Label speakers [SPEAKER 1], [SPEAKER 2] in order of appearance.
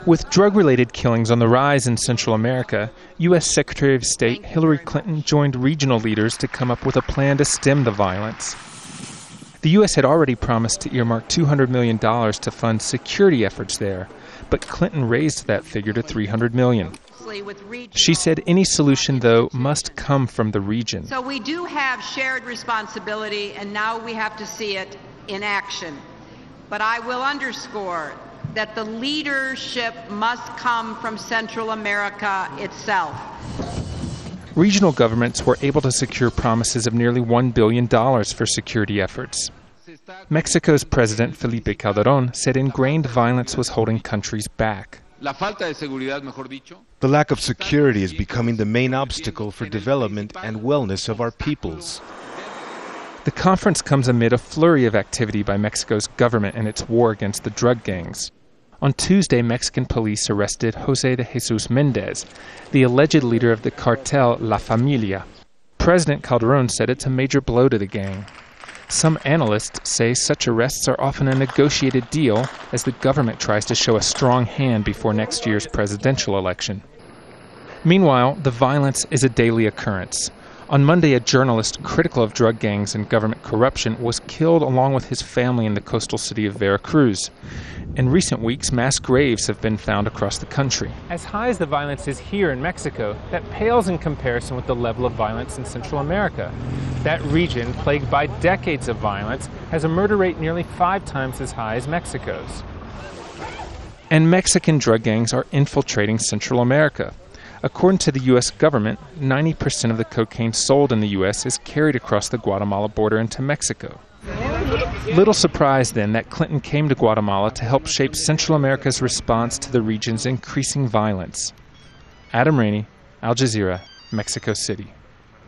[SPEAKER 1] With drug-related killings on the rise in Central America, U.S. Secretary of State Hillary Clinton joined regional leaders to come up with a plan to stem the violence. The U.S. had already promised to earmark $200 million to fund security efforts there, but Clinton raised that figure to $300 million. She said any solution, though, must come from the region.
[SPEAKER 2] So we do have shared responsibility, and now we have to see it in action. But I will underscore that the leadership must come from Central America itself.
[SPEAKER 1] Regional governments were able to secure promises of nearly $1 billion for security efforts. Mexico's President Felipe Calderón said ingrained violence was holding countries back.
[SPEAKER 3] The lack of security is becoming the main obstacle for development and wellness of our peoples.
[SPEAKER 1] The conference comes amid a flurry of activity by Mexico's government in its war against the drug gangs. On Tuesday, Mexican police arrested José de Jesus Mendez, the alleged leader of the cartel La Familia. President Calderón said it's a major blow to the gang. Some analysts say such arrests are often a negotiated deal as the government tries to show a strong hand before next year's presidential election. Meanwhile, the violence is a daily occurrence. On Monday, a journalist critical of drug gangs and government corruption was killed along with his family in the coastal city of Veracruz. In recent weeks, mass graves have been found across the country. As high as the violence is here in Mexico, that pales in comparison with the level of violence in Central America. That region, plagued by decades of violence, has a murder rate nearly 5 times as high as Mexico's. And Mexican drug gangs are infiltrating Central America. According to the U.S. government, 90% of the cocaine sold in the U.S. is carried across the Guatemala border into Mexico. Little surprise, then, that Clinton came to Guatemala to help shape Central America's response to the region's increasing violence. Adam Raney, Al Jazeera, Mexico City.